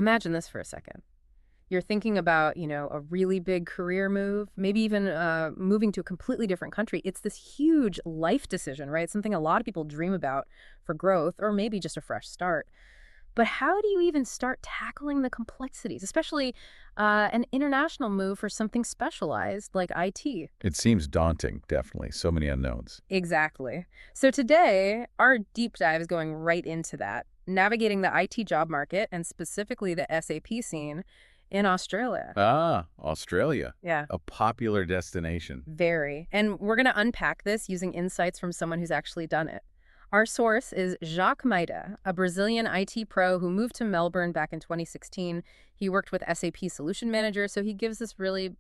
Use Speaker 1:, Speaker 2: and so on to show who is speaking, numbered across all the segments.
Speaker 1: Imagine this for a second. You're thinking about, a really big career move, maybe even moving to a completely different country. It's this huge life decision, right? Something a lot of people dream about for growth or maybe just a fresh start. But how do you even start tackling the complexities, especially an international move for something specialized like IT?
Speaker 2: It seems daunting, definitely. So many unknowns.
Speaker 1: Exactly. So today, our deep dive is going right into that, navigating the IT job market and specifically the SAP scene in Australia.
Speaker 2: Ah, Australia.
Speaker 1: Yeah.
Speaker 2: A popular destination.
Speaker 1: Very. And we're going to unpack this using insights from someone who's actually done it. Our source is Jacques Maida, a Brazilian IT pro who moved to Melbourne back in 2016. He worked with SAP Solution Manager, so he gives this really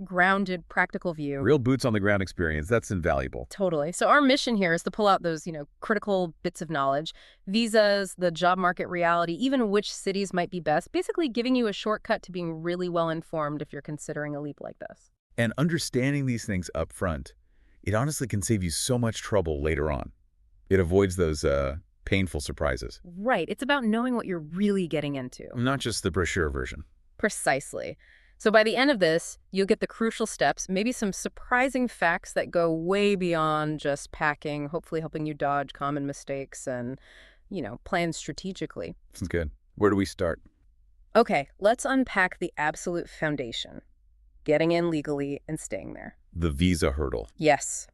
Speaker 1: grounded, practical view.
Speaker 2: Real boots on the ground experience. That's invaluable.
Speaker 1: Totally. So our mission here is to pull out those, critical bits of knowledge, visas, the job market reality, even which cities might be best, basically giving you a shortcut to being really well informed if you're considering a leap like this.
Speaker 2: And understanding these things up front, it honestly can save you so much trouble later on. It avoids those painful surprises.
Speaker 1: Right. It's about knowing what you're really getting into.
Speaker 2: Not just the brochure version.
Speaker 1: Precisely. So by the end of this, you'll get the crucial steps, maybe some surprising facts that go way beyond just packing, hopefully helping you dodge common mistakes and, plan strategically.
Speaker 2: Sounds good. Where do we start?
Speaker 1: Okay, let's unpack the absolute foundation. Getting in legally and staying there.
Speaker 2: The visa hurdle.
Speaker 1: Yes.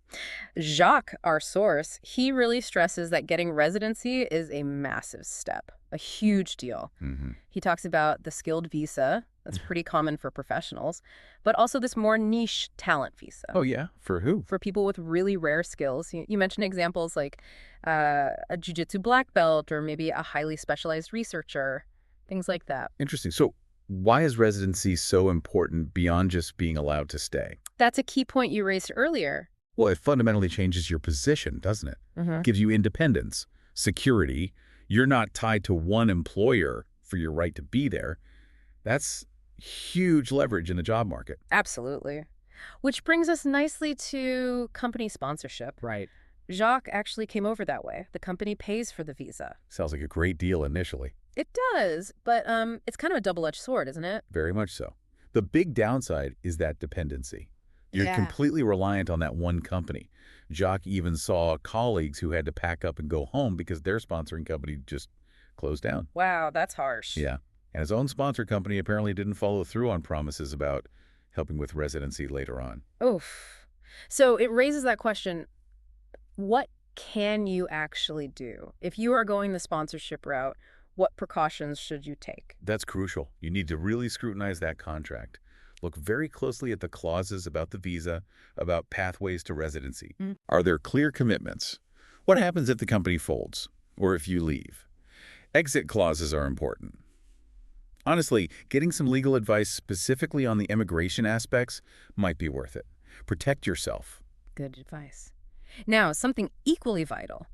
Speaker 1: Jacques, our source, he really stresses that getting residency is a massive step, a huge deal.
Speaker 2: Mm-hmm.
Speaker 1: He talks about the skilled visa, that's pretty common for professionals, but also this more niche talent visa.
Speaker 2: Oh, yeah? For who?
Speaker 1: For people with really rare skills. You mentioned examples like a jiu-jitsu black belt or maybe a highly specialized researcher, things like that.
Speaker 2: Interesting. So why is residency so important beyond just being allowed to stay?
Speaker 1: That's a key point you raised earlier.
Speaker 2: Well, it fundamentally changes your position, doesn't it?
Speaker 1: Mm-hmm.
Speaker 2: Gives you independence, security. You're not tied to one employer for your right to be there. That's huge leverage in the job market.
Speaker 1: Absolutely. Which brings us nicely to company sponsorship.
Speaker 2: Right.
Speaker 1: Jacques actually came over that way. The company pays for the visa.
Speaker 2: Sounds like a great deal initially.
Speaker 1: It does, but it's kind of a double-edged sword, isn't it?
Speaker 2: Very much so. The big downside is that dependency. You're
Speaker 1: Yeah.
Speaker 2: completely reliant on that one company. Jacques even saw colleagues who had to pack up and go home because their sponsoring company just closed down.
Speaker 1: Wow, that's harsh.
Speaker 2: Yeah. And his own sponsor company apparently didn't follow through on promises about helping with residency later on.
Speaker 1: Oof. So it raises that question, what can you actually do? If you are going the sponsorship route, what precautions should you take?
Speaker 2: That's crucial. You need to really scrutinize that contract. Look very closely at the clauses about the visa, about pathways to residency. Are there clear commitments? What happens if the company folds or if you leave? Exit clauses are important. Honestly, getting some legal advice specifically on the immigration aspects might be worth it. Protect yourself.
Speaker 1: Good advice. Now, something equally vital,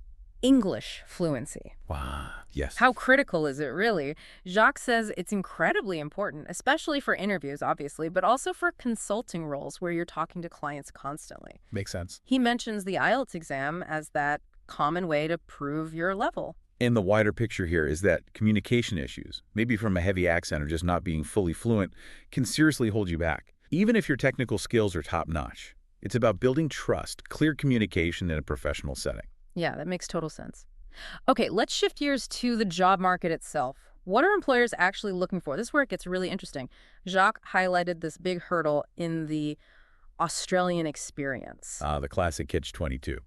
Speaker 1: English fluency.
Speaker 2: Wow. Yes.
Speaker 1: How critical is it, really? Jacques says it's incredibly important, especially for interviews, obviously, but also for consulting roles where you're talking to clients constantly.
Speaker 2: Makes sense.
Speaker 1: He mentions the IELTS exam as that common way to prove your level.
Speaker 2: And the wider picture here is that communication issues, maybe from a heavy accent or just not being fully fluent, can seriously hold you back, even if your technical skills are top-notch. It's about building trust, clear communication in a professional setting.
Speaker 1: Yeah, that makes total sense. Okay, let's shift gears to the job market itself. What are employers actually looking for? This is where it gets really interesting. Jacques highlighted this big hurdle in the Australian experience.
Speaker 2: The classic catch-22.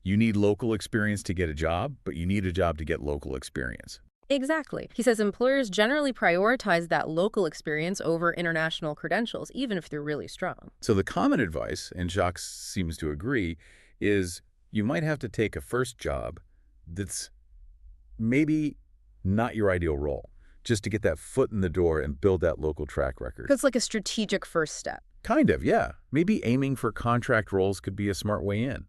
Speaker 2: You need local experience to get a job, but you need a job to get local experience.
Speaker 1: Exactly. He says employers generally prioritize that local experience over international credentials, even if they're really strong.
Speaker 2: So the common advice, and Jacques seems to agree, is you might have to take a first job that's maybe not your ideal role, just to get that foot in the door and build that local track record.
Speaker 1: It's like a strategic first step.
Speaker 2: Kind of, yeah. Maybe aiming for contract roles could be a smart way in.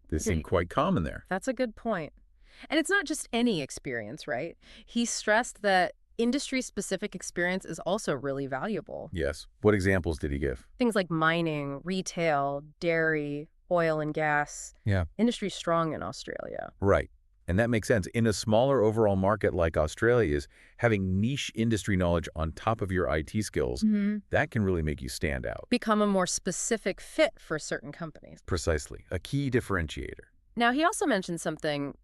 Speaker 2: They seem quite common there.
Speaker 1: That's a good point. And it's not just any experience, right? He stressed that industry-specific experience is also really valuable.
Speaker 2: Yes. What examples did he give?
Speaker 1: Things like mining, retail, dairy, oil and gas.
Speaker 2: Yeah.
Speaker 1: Industry strong in Australia.
Speaker 2: Right. And that makes sense. In a smaller overall market like Australia's, having niche industry knowledge on top of your IT skills, that can really make you stand out.
Speaker 1: Become a more specific fit for certain companies.
Speaker 2: Precisely. A key differentiator.
Speaker 1: Now, he also mentioned something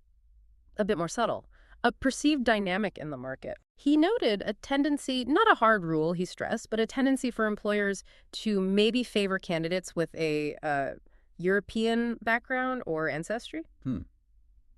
Speaker 1: a bit more subtle, a perceived dynamic in the market. He noted a tendency, not a hard rule, he stressed, but a tendency for employers to maybe favor candidates with a European background or ancestry.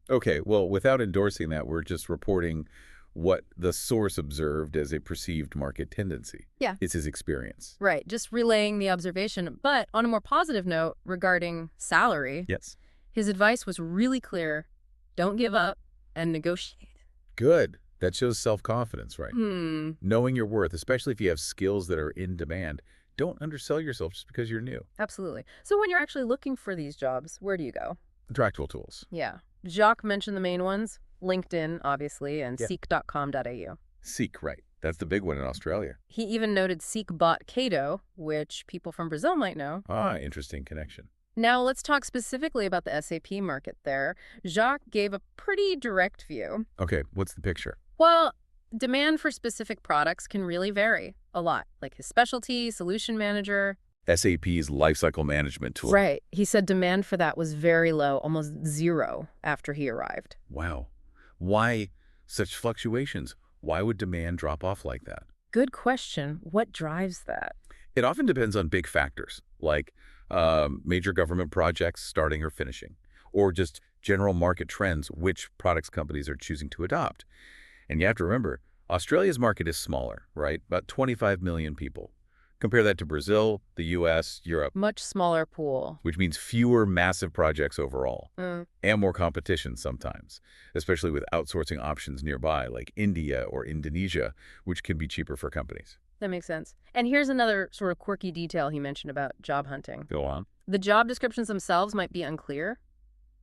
Speaker 2: Okay, well, without endorsing that, we're just reporting what the source observed as a perceived market tendency.
Speaker 1: Yeah.
Speaker 2: It's his experience.
Speaker 1: Right, just relaying the observation. But on a more positive note regarding salary,
Speaker 2: Yes.
Speaker 1: his advice was really clear. Don't give up and negotiate.
Speaker 2: Good. That shows self-confidence, right?
Speaker 1: Hmm.
Speaker 2: Knowing your worth, especially if you have skills that are in demand. Don't undersell yourself just because you're new.
Speaker 1: Absolutely. So when you're actually looking for these jobs, where do you go?
Speaker 2: Tractable tools.
Speaker 1: Yeah. Jacques mentioned the main ones. LinkedIn, obviously, and
Speaker 2: Yeah.
Speaker 1: seek.com.au.
Speaker 2: Seek, right. That's the big one in Australia.
Speaker 1: He even noted Seek-bot Cato, which people from Brazil might know.
Speaker 2: Ah, interesting connection.
Speaker 1: Now let's talk specifically about the SAP market there. Jacques gave a pretty direct view.
Speaker 2: Okay, what's the picture?
Speaker 1: Well, demand for specific products can really vary a lot, like his specialty, solution manager.
Speaker 2: SAP's lifecycle management tool.
Speaker 1: Right. He said demand for that was very low, almost zero after he arrived.
Speaker 2: Wow. Why such fluctuations? Why would demand drop off like that?
Speaker 1: Good question. What drives that?
Speaker 2: It often depends on big factors, like major government projects starting or finishing, or just general market trends, which products companies are choosing to adopt. And you have to remember, Australia's market is smaller, right? About 25 million people. Compare that to Brazil, the US, Europe,
Speaker 1: Much smaller pool.
Speaker 2: which means fewer massive projects overall, and more competition sometimes, especially with outsourcing options nearby, like India or Indonesia, which can be cheaper for companies.
Speaker 1: That makes sense. And here's another sort of quirky detail he mentioned about job hunting.
Speaker 2: Go on.
Speaker 1: The job descriptions themselves might be unclear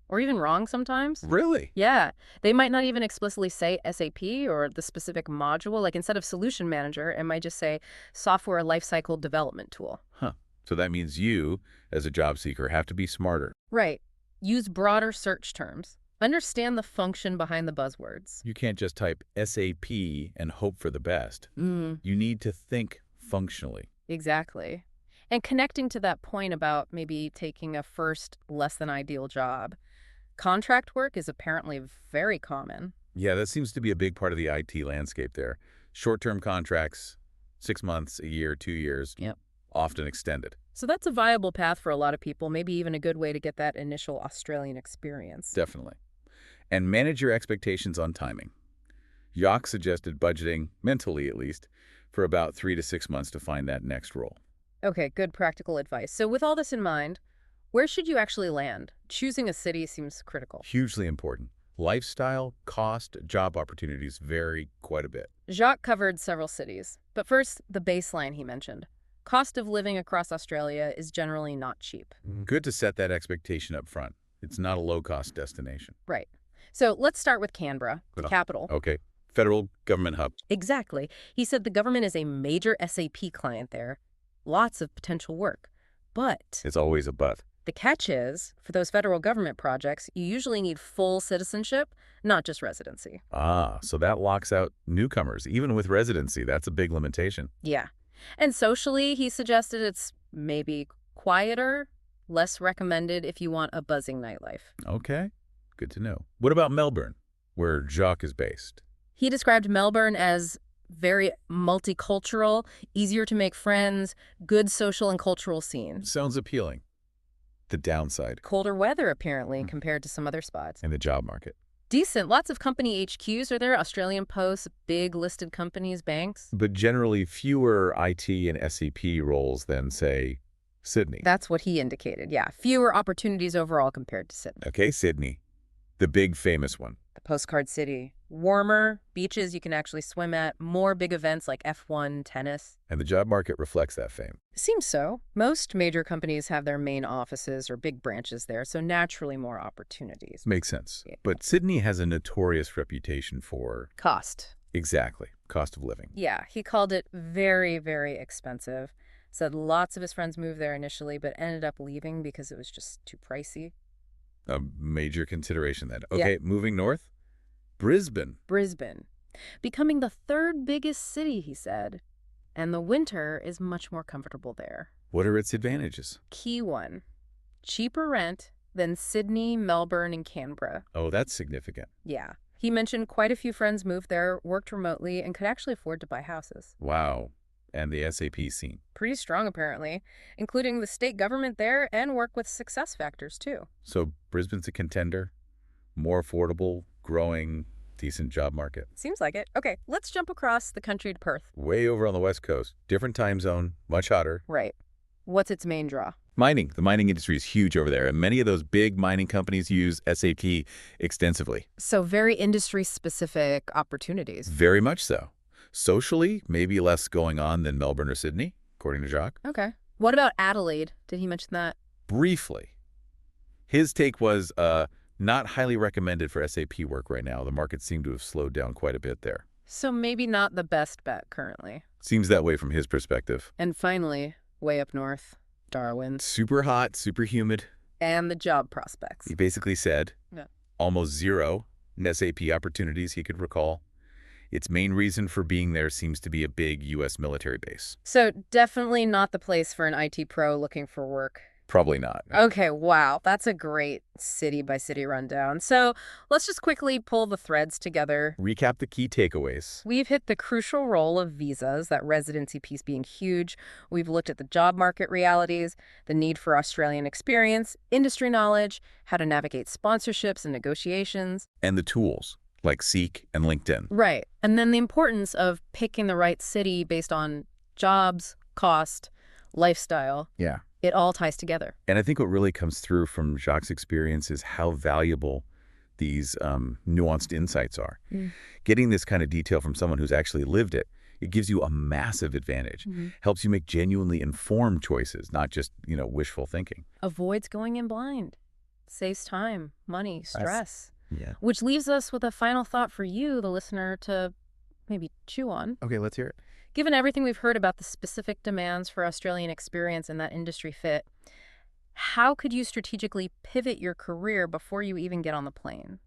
Speaker 1: or even wrong sometimes.
Speaker 2: Really?
Speaker 1: Yeah, they might not even explicitly say SAP or the specific module. Like instead of solution manager, it might just say software lifecycle development tool.
Speaker 2: Huh. So that means you, as a job seeker, have to be smarter.
Speaker 1: Right. Use broader search terms. Understand the function behind the buzzwords.
Speaker 2: You can't just type SAP and hope for the best. You need to think functionally.
Speaker 1: Exactly. And connecting to that point about maybe taking a first less than ideal job, contract work is apparently very common.
Speaker 2: Yeah, that seems to be a big part of the IT landscape there. Short-term contracts, 6 months, a year, 2 years,
Speaker 1: Yep.
Speaker 2: often extended.
Speaker 1: So that's a viable path for a lot of people, maybe even a good way to get that initial Australian experience.
Speaker 2: Definitely. And manage your expectations on timing. Jacques suggested budgeting, mentally at least, for about 3 to 6 months to find that next role.
Speaker 1: Okay, good practical advice. So with all this in mind, where should you actually land? Choosing a city seems critical.
Speaker 2: Hugely important. Lifestyle, cost, job opportunities vary quite a bit.
Speaker 1: Jacques covered several cities, but first, the baseline he mentioned. Cost of living across Australia is generally not cheap.
Speaker 2: Good to set that expectation up front. It's not a low-cost destination.
Speaker 1: Right. So let's start with Canberra, the
Speaker 2: Oh.
Speaker 1: capital.
Speaker 2: Okay. Federal government hub.
Speaker 1: Exactly. He said the government is a major SAP client there. Lots of potential work. But
Speaker 2: It's always a but.
Speaker 1: the catch is, for those federal government projects, you usually need full citizenship, not just residency.
Speaker 2: Ah, so that locks out newcomers. Even with residency, that's a big limitation.
Speaker 1: Yeah. And socially, he suggested it's maybe quieter, less recommended if you want a buzzing nightlife.
Speaker 2: Okay, good to know. What about Melbourne, where Jacques is based?
Speaker 1: He described Melbourne as very multicultural, easier to make friends, good social and cultural scene.
Speaker 2: Sounds appealing. The downside
Speaker 1: Colder weather, apparently, compared to some other spots.
Speaker 2: in the job market.
Speaker 1: Decent. Lots of company HQs are there, Australian Post, big listed companies, banks.
Speaker 2: But generally fewer IT and SAP roles than, say, Sydney.
Speaker 1: That's what he indicated, yeah. Fewer opportunities overall compared to Sydney.
Speaker 2: Okay, Sydney. The big famous one.
Speaker 1: The postcard city. Warmer, beaches you can actually swim at, more big events like F1, tennis.
Speaker 2: And the job market reflects that fame.
Speaker 1: Seems so. Most major companies have their main offices or big branches there, so naturally more opportunities.
Speaker 2: Makes sense.
Speaker 1: Yeah.
Speaker 2: But Sydney has a notorious reputation for,
Speaker 1: Cost.
Speaker 2: exactly, cost of living.
Speaker 1: Yeah, he called it very, very expensive. Said lots of his friends moved there initially, but ended up leaving because it was just too pricey.
Speaker 2: A major consideration then.
Speaker 1: Yeah.
Speaker 2: Okay, moving north. Brisbane.
Speaker 1: Brisbane. Becoming the third biggest city, he said. And the winter is much more comfortable there.
Speaker 2: What are its advantages?
Speaker 1: Key one. Cheaper rent than Sydney, Melbourne, and Canberra.
Speaker 2: Oh, that's significant.
Speaker 1: Yeah. He mentioned quite a few friends moved there, worked remotely, and could actually afford to buy houses.
Speaker 2: Wow. And the SAP scene.
Speaker 1: Pretty strong, apparently, including the state government there and work with success factors, too.
Speaker 2: So Brisbane's a contender, more affordable, growing, decent job market.
Speaker 1: Seems like it. Okay, let's jump across the country to Perth.
Speaker 2: Way over on the West Coast, different time zone, much hotter.
Speaker 1: Right. What's its main draw?
Speaker 2: Mining. The mining industry is huge over there, and many of those big mining companies use SAP extensively.
Speaker 1: So very industry-specific opportunities.
Speaker 2: Very much so. Socially, maybe less going on than Melbourne or Sydney, according to Jacques.
Speaker 1: Okay. What about Adelaide? Did he mention that?
Speaker 2: Briefly. His take was not highly recommended for SAP work right now. The market seemed to have slowed down quite a bit there.
Speaker 1: So maybe not the best bet currently.
Speaker 2: Seems that way from his perspective.
Speaker 1: And finally, way up north, Darwin.
Speaker 2: Super hot, super humid.
Speaker 1: And the job prospects.
Speaker 2: He basically said
Speaker 1: Yeah.
Speaker 2: almost zero SAP opportunities he could recall. Its main reason for being there seems to be a big U.S. military base.
Speaker 1: So definitely not the place for an IT pro looking for work.
Speaker 2: Probably not.
Speaker 1: Okay, wow. That's a great city-by-city rundown. So let's just quickly pull the threads together.
Speaker 2: Recap the key takeaways.
Speaker 1: We've hit the crucial role of visas, that residency piece being huge. We've looked at the job market realities, the need for Australian experience, industry knowledge, how to navigate sponsorships and negotiations.
Speaker 2: And the tools, like Seek and LinkedIn.
Speaker 1: Right. And then the importance of picking the right city based on jobs, cost, lifestyle.
Speaker 2: Yeah.
Speaker 1: It all ties together.
Speaker 2: And I think what really comes through from Jacques' experience is how valuable these nuanced insights are. Getting this kind of detail from someone who's actually lived it, it gives you a massive advantage. Helps you make genuinely informed choices, not just, wishful thinking.
Speaker 1: Avoids going in blind. Saves time, money, stress.
Speaker 2: Yeah.
Speaker 1: Which leaves us with a final thought for you, the listener, to maybe chew on.
Speaker 2: Okay, let's hear it.
Speaker 1: Given everything we've heard about the specific demands for Australian experience and that industry fit, how could you strategically pivot your career before you even get on the plane?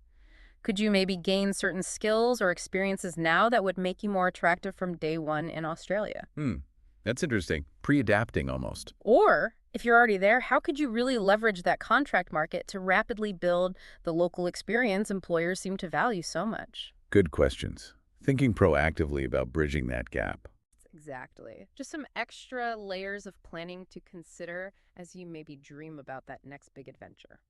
Speaker 1: Could you maybe gain certain skills or experiences now that would make you more attractive from day one in Australia?
Speaker 2: That's interesting. Pre-adapting almost.
Speaker 1: Or, if you're already there, how could you really leverage that contract market to rapidly build the local experience employers seem to value so much?
Speaker 2: Good questions. Thinking proactively about bridging that gap.
Speaker 1: Exactly. Just some extra layers of planning to consider as you maybe dream about that next big adventure.